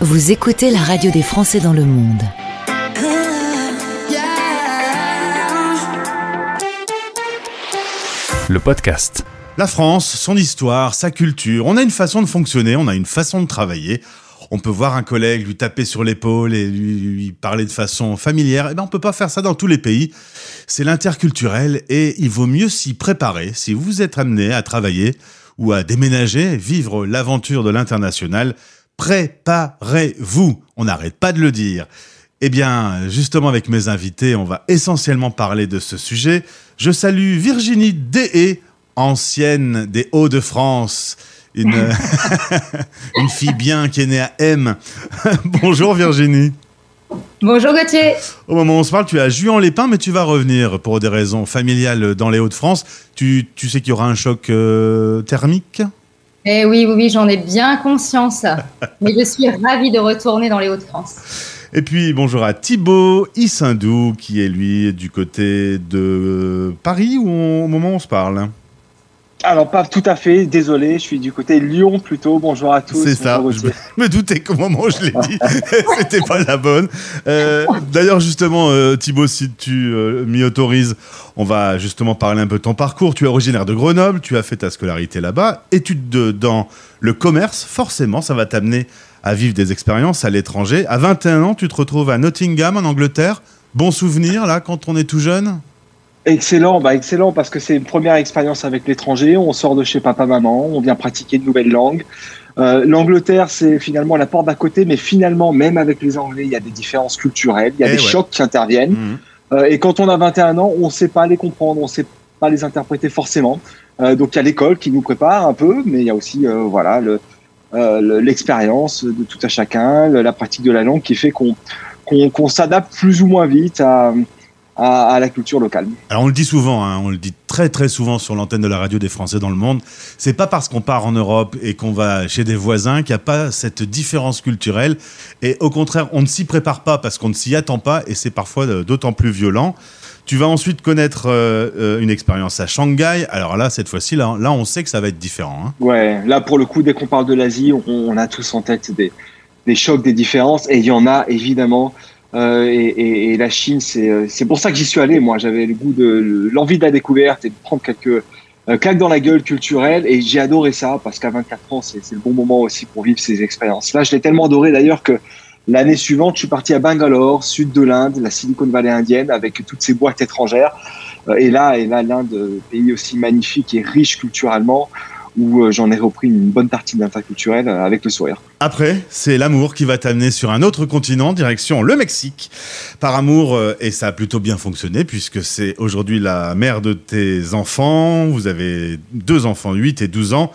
Vous écoutez la radio des Français dans le monde. Le podcast. La France, son histoire, sa culture, on a une façon de fonctionner, on a une façon de travailler. On peut voir un collègue lui taper sur l'épaule et lui parler de façon familière. Eh ben, on peut pas faire ça dans tous les pays. C'est l'interculturel et il vaut mieux s'y préparer. Si vous êtes amené à travailler ou à déménager, vivre l'aventure de l'international, préparez-vous. On n'arrête pas de le dire. Eh bien, justement, avec mes invités, on va essentiellement parler de ce sujet. Je salue Virginie Deshaies, ancienne des Hauts-de-France, une fille bien qui est née à M. Bonjour Virginie. Bonjour Gauthier. Au moment où on se parle, tu es à Juan-les-Pins, mais tu vas revenir pour des raisons familiales dans les Hauts-de-France. Tu sais qu'il y aura un choc thermique ? Eh oui, j'en ai bien conscience. Mais je suis ravie de retourner dans les Hauts-de-France. Et puis, bonjour à Thibaut Issindou, qui est, lui, du côté de Paris, au moment où on se parle. Alors, pas tout à fait, désolé, je suis du côté Lyon plutôt. Bonjour à tous. C'est ça, je me doutais qu'au moment où je l'ai dit, c'était pas la bonne. D'ailleurs, justement, Thibaut, si tu m'y autorises, on va justement parler un peu de ton parcours. Tu es originaire de Grenoble, tu as fait ta scolarité là-bas, études dans le commerce, forcément, ça va t'amener à vivre des expériences à l'étranger. À 21 ans, tu te retrouves à Nottingham, en Angleterre. Bon souvenir, là, quand on est tout jeune ? Excellent, excellent, parce que c'est une première expérience avec l'étranger. On sort de chez papa-maman, on vient pratiquer de nouvelles langues. L'Angleterre, c'est finalement la porte d'à côté, mais finalement, même avec les Anglais, il y a des différences culturelles, il y a des chocs qui interviennent. Et quand on a 21 ans, on ne sait pas les comprendre, on ne sait pas les interpréter forcément. Donc il y a l'école qui nous prépare un peu, mais il y a aussi l'expérience de tout à chacun, la pratique de la langue qui fait qu'on s'adapte plus ou moins vite à la culture locale. Alors on le dit souvent, on le dit très très souvent sur l'antenne de la radio des Français dans le monde, c'est pas parce qu'on part en Europe et qu'on va chez des voisins qu'il n'y a pas cette différence culturelle, et au contraire on ne s'y prépare pas parce qu'on ne s'y attend pas, et c'est parfois d'autant plus violent. Tu vas ensuite connaître une expérience à Shanghai. Alors là, cette fois-ci, là on sait que ça va être différent. Ouais, là pour le coup, dès qu'on parle de l'Asie, on a tous en tête des chocs, des différences, et il y en a évidemment. Et la Chine, c'est pour ça que j'y suis allé. Moi, j'avais le goût l'envie de la découverte et de prendre quelques claques dans la gueule culturelle. Et j'ai adoré ça parce qu'à 24 ans, c'est le bon moment aussi pour vivre ces expériences. Là, je l'ai tellement adoré d'ailleurs que l'année suivante, je suis parti à Bangalore, sud de l'Inde, la Silicon Valley indienne, avec toutes ces boîtes étrangères. Et là, l'Inde, pays aussi magnifique et riche culturellement, où j'en ai repris une bonne partie d'interculturel avec le sourire. Après, c'est l'amour qui va t'amener sur un autre continent, direction le Mexique. Par amour, et ça a plutôt bien fonctionné, puisque c'est aujourd'hui la mère de tes enfants. Vous avez 2 enfants, 8 et 12 ans,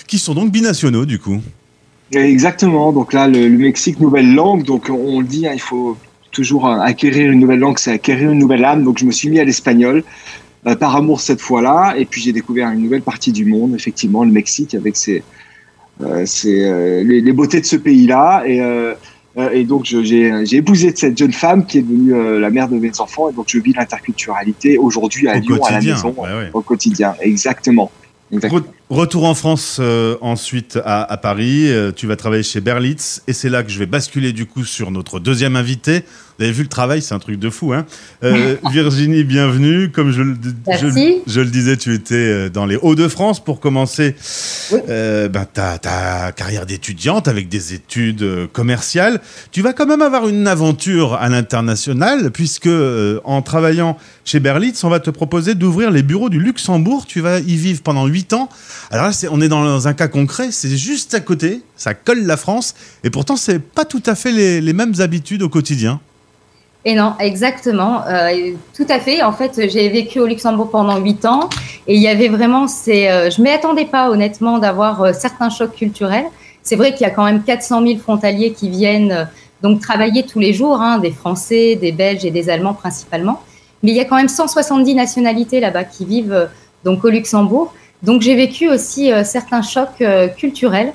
qui sont donc binationaux, du coup. Exactement. Donc là, le Mexique, nouvelle langue. Donc on le dit, il faut toujours acquérir une nouvelle langue, c'est acquérir une nouvelle âme. Donc je me suis mis à l'espagnol. Par amour cette fois-là, et puis j'ai découvert une nouvelle partie du monde, effectivement, le Mexique, avec les beautés de ce pays-là, et donc j'ai épousé cette jeune femme qui est devenue la mère de mes enfants, et donc je vis l'interculturalité aujourd'hui à Lyon, à la maison, au quotidien, exactement. Retour en France ensuite à Paris, tu vas travailler chez Berlitz, et c'est là que je vais basculer du coup sur notre deuxième invité. Vous avez vu le travail, c'est un truc de fou, hein. Virginie, bienvenue. Comme je le disais, tu étais dans les Hauts-de-France pour commencer ta carrière d'étudiante avec des études commerciales. Tu vas quand même avoir une aventure à l'international, puisque en travaillant chez Berlitz, on va te proposer d'ouvrir les bureaux du Luxembourg. Tu vas y vivre pendant 8 ans. Alors là, on est dans un cas concret, c'est juste à côté, ça colle la France, et pourtant, c'est pas tout à fait les mêmes habitudes au quotidien. Et non, exactement, tout à fait. En fait, j'ai vécu au Luxembourg pendant 8 ans, et il y avait vraiment je m'y attendais pas, honnêtement, d'avoir certains chocs culturels. C'est vrai qu'il y a quand même 400 000 frontaliers qui viennent donc travailler tous les jours, des Français, des Belges et des Allemands principalement. Mais il y a quand même 170 nationalités là-bas qui vivent donc au Luxembourg. Donc j'ai vécu aussi certains chocs culturels.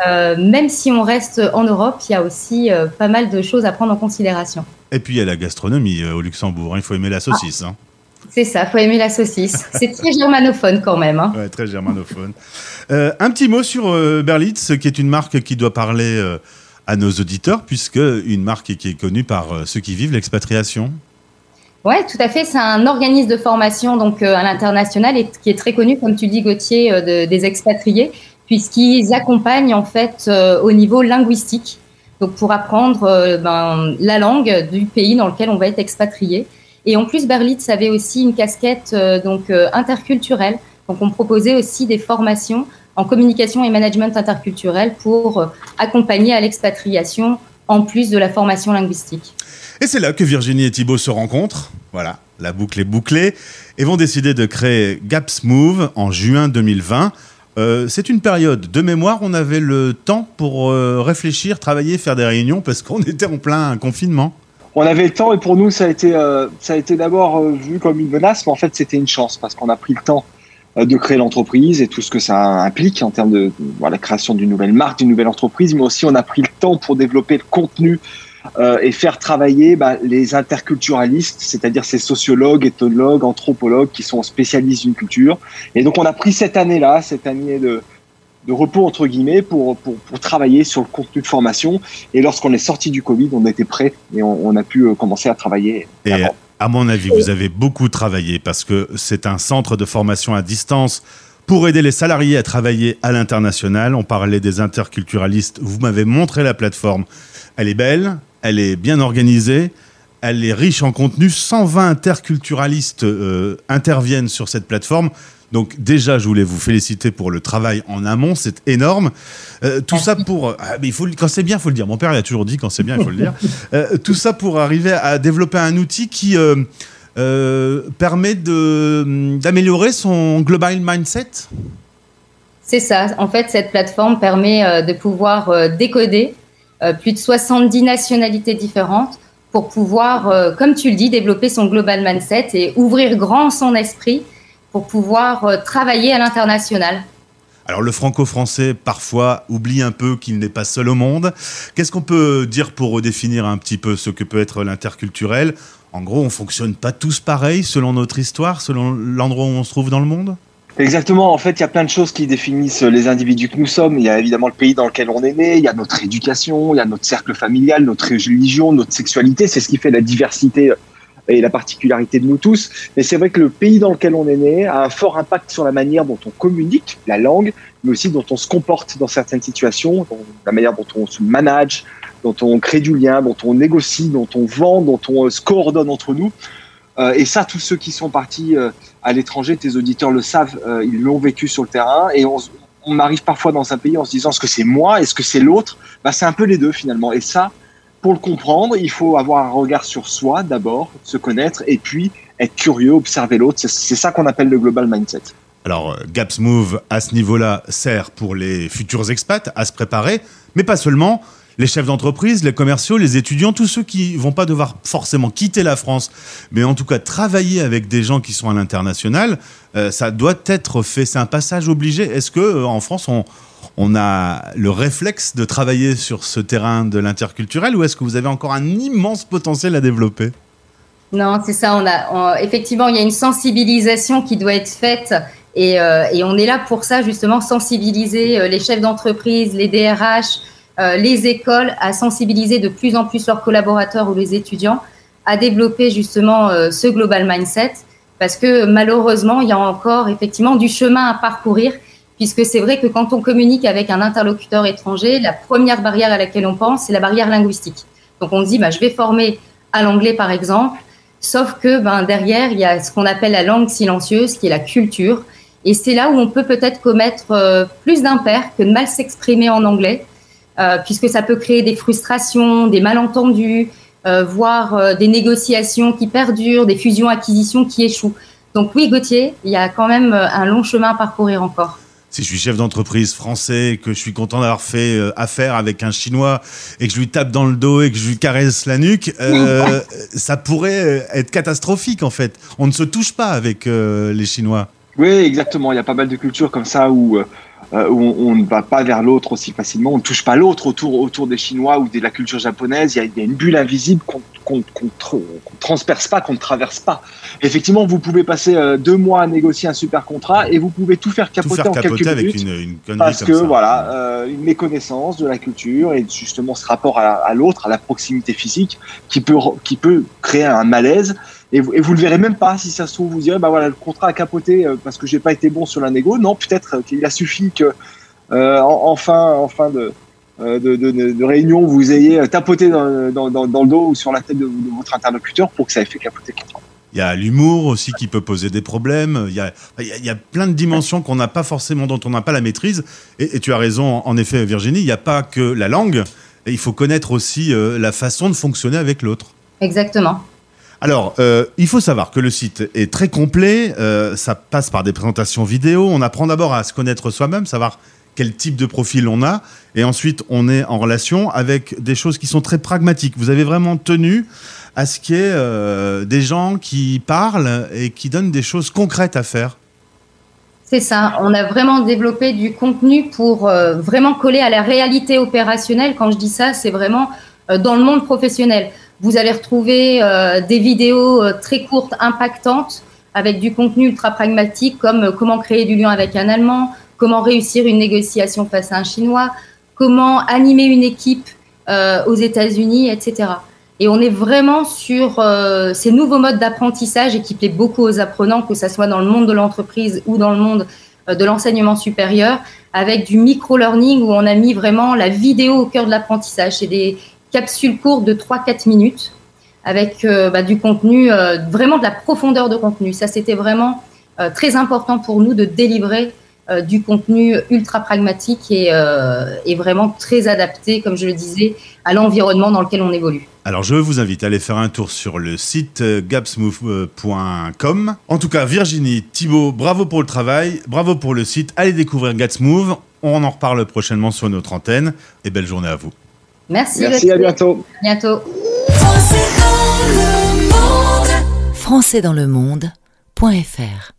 Même si on reste en Europe, il y a aussi pas mal de choses à prendre en considération. Et puis il y a la gastronomie au Luxembourg, il faut aimer la saucisse. C'est ça, il faut aimer la saucisse. C'est très germanophone quand même. Ouais, très germanophone. Un petit mot sur Berlitz, qui est une marque qui doit parler à nos auditeurs, puisque une marque qui est connue par ceux qui vivent l'expatriation. Oui, tout à fait. C'est un organisme de formation donc, à l'international et qui est très connu, comme tu le dis, Gauthier, des expatriés, puisqu'ils accompagnent en fait au niveau linguistique, donc pour apprendre la langue du pays dans lequel on va être expatrié. Et en plus, Berlitz avait aussi une casquette interculturelle. Donc, on proposait aussi des formations en communication et management interculturel pour accompagner à l'expatriation en plus de la formation linguistique. Et c'est là que Virginie et Thibaut se rencontrent. Voilà, la boucle est bouclée. Et vont décider de créer GapsMove en juin 2020. C'est une période de mémoire. On avait le temps pour réfléchir, travailler, faire des réunions parce qu'on était en plein confinement. On avait le temps et pour nous, ça a été d'abord vu comme une menace, mais en fait, c'était une chance parce qu'on a pris le temps de créer l'entreprise et tout ce que ça implique en termes de la création d'une nouvelle marque, d'une nouvelle entreprise, mais aussi on a pris le temps pour développer le contenu et faire travailler les interculturalistes, c'est-à-dire ces sociologues, ethnologues, anthropologues qui sont spécialistes d'une culture. Et donc on a pris cette année de repos entre guillemets pour travailler sur le contenu de formation. Et lorsqu'on est sorti du Covid, on était prêts et on a pu commencer à travailler. Et à mon avis, vous avez beaucoup travaillé parce que c'est un centre de formation à distance pour aider les salariés à travailler à l'international. On parlait des interculturalistes. Vous m'avez montré la plateforme. Elle est belle, elle est bien organisée, elle est riche en contenu. 120 interculturalistes interviennent sur cette plateforme. Donc déjà, je voulais vous féliciter pour le travail en amont, c'est énorme. Tout ça pour... mais quand c'est bien, il faut le dire. Mon père il a toujours dit, quand c'est bien, il faut le dire. Tout ça pour arriver à développer un outil qui permet d'améliorer son global mindset. C'est ça. En fait, cette plateforme permet de pouvoir décoder plus de 70 nationalités différentes pour pouvoir, comme tu le dis, développer son global mindset et ouvrir grand son esprit pour pouvoir travailler à l'international. Alors le franco-français, parfois, oublie un peu qu'il n'est pas seul au monde. Qu'est-ce qu'on peut dire pour redéfinir un petit peu ce que peut être l'interculturel ? En gros, on ne fonctionne pas tous pareil selon notre histoire, selon l'endroit où on se trouve dans le monde ? Exactement. En fait, il y a plein de choses qui définissent les individus que nous sommes. Il y a évidemment le pays dans lequel on est né, il y a notre éducation, il y a notre cercle familial, notre religion, notre sexualité. C'est ce qui fait la diversité et la particularité de nous tous. Mais c'est vrai que le pays dans lequel on est né a un fort impact sur la manière dont on communique, la langue, mais aussi dont on se comporte dans certaines situations, la manière dont on se manage, dont on crée du lien, dont on négocie, dont on vend, dont on se coordonne entre nous. Et ça, tous ceux qui sont partis à l'étranger, tes auditeurs le savent, ils l'ont vécu sur le terrain. Et on arrive parfois dans un pays en se disant, est-ce que c'est moi, est-ce que c'est l'autre ? C'est un peu les deux finalement. Et ça, pour le comprendre, il faut avoir un regard sur soi d'abord, se connaître, et puis être curieux, observer l'autre. C'est ça qu'on appelle le global mindset. Alors, GapsMove, à ce niveau-là, sert pour les futurs expats à se préparer, mais pas seulement. Les chefs d'entreprise, les commerciaux, les étudiants, tous ceux qui vont pas devoir forcément quitter la France, mais en tout cas travailler avec des gens qui sont à l'international, ça doit être fait. C'est un passage obligé. Est-ce que en France, on a le réflexe de travailler sur ce terrain de l'interculturel ou est-ce que vous avez encore un immense potentiel à développer ? Non, c'est ça. Effectivement, il y a une sensibilisation qui doit être faite et on est là pour ça, justement, sensibiliser les chefs d'entreprise, les DRH, les écoles, à sensibiliser de plus en plus leurs collaborateurs ou les étudiants à développer justement ce global mindset parce que malheureusement, il y a encore effectivement du chemin à parcourir puisque c'est vrai que quand on communique avec un interlocuteur étranger, la première barrière à laquelle on pense, c'est la barrière linguistique. Donc on se dit, je vais former à l'anglais par exemple, sauf que derrière, il y a ce qu'on appelle la langue silencieuse qui est la culture et c'est là où on peut peut-être commettre plus d'impairs que de mal s'exprimer en anglais. Puisque ça peut créer des frustrations, des malentendus, voire des négociations qui perdurent, des fusions-acquisitions qui échouent. Donc oui, Gauthier, il y a quand même un long chemin à parcourir encore. Si je suis chef d'entreprise français, que je suis content d'avoir fait affaire avec un Chinois et que je lui tape dans le dos et que je lui caresse la nuque, ça pourrait être catastrophique en fait. On ne se touche pas avec les Chinois. Oui, exactement. Il y a pas mal de cultures comme ça où on ne va pas vers l'autre aussi facilement. On ne touche pas l'autre autour des Chinois ou de la culture japonaise. Il y a une bulle invisible qu'on transperce pas, qu'on ne traverse pas. Effectivement, vous pouvez passer 2 mois à négocier un super contrat et vous pouvez tout faire capoter en quelques avec minutes une connerie parce comme que ça. voilà, une méconnaissance de la culture et justement ce rapport à l'autre, à la proximité physique, qui peut créer un malaise. Et vous le verrez même pas, si ça se trouve, vous direz, bah voilà, le contrat a capoté parce que j'ai pas été bon sur la négo. Non, peut-être qu'il a suffi que en fin de réunion, vous ayez tapoté dans le dos ou sur la tête de votre interlocuteur pour que ça ait fait capoter le contrat. Il y a l'humour aussi qui peut poser des problèmes. Il y a plein de dimensions qu'on n'a pas forcément, dont on n'a pas la maîtrise. Et tu as raison, en effet, Virginie, il n'y a pas que la langue. Et il faut connaître aussi la façon de fonctionner avec l'autre. Exactement. Alors, il faut savoir que le site est très complet. Ça passe par des présentations vidéo. On apprend d'abord à se connaître soi-même, savoir quel type de profil on a. Et ensuite, on est en relation avec des choses qui sont très pragmatiques. Vous avez vraiment tenu à ce qu'il y ait des gens qui parlent et qui donnent des choses concrètes à faire. C'est ça. On a vraiment développé du contenu pour vraiment coller à la réalité opérationnelle. Quand je dis ça, c'est vraiment dans le monde professionnel. Vous allez retrouver des vidéos très courtes, impactantes, avec du contenu ultra pragmatique, comme comment créer du lien avec un Allemand, comment réussir une négociation face à un Chinois, comment animer une équipe aux États-Unis, etc. Et on est vraiment sur ces nouveaux modes d'apprentissage et qui plaît beaucoup aux apprenants, que ce soit dans le monde de l'entreprise ou dans le monde de l'enseignement supérieur, avec du micro-learning où on a mis vraiment la vidéo au cœur de l'apprentissage. C'est des capsules courtes de 3-4 minutes avec du contenu, vraiment de la profondeur de contenu. Ça, c'était vraiment très important pour nous de délivrer du contenu ultra pragmatique et vraiment très adapté, comme je le disais, à l'environnement dans lequel on évolue. Alors, je vous invite à aller faire un tour sur le site gatsmove.com. En tout cas, Virginie, Thibaut, bravo pour le travail, bravo pour le site. Allez découvrir Gatsmove. On en reparle prochainement sur notre antenne. Et belle journée à vous. Merci, à bientôt. À bientôt. Françaisdanslemonde.fr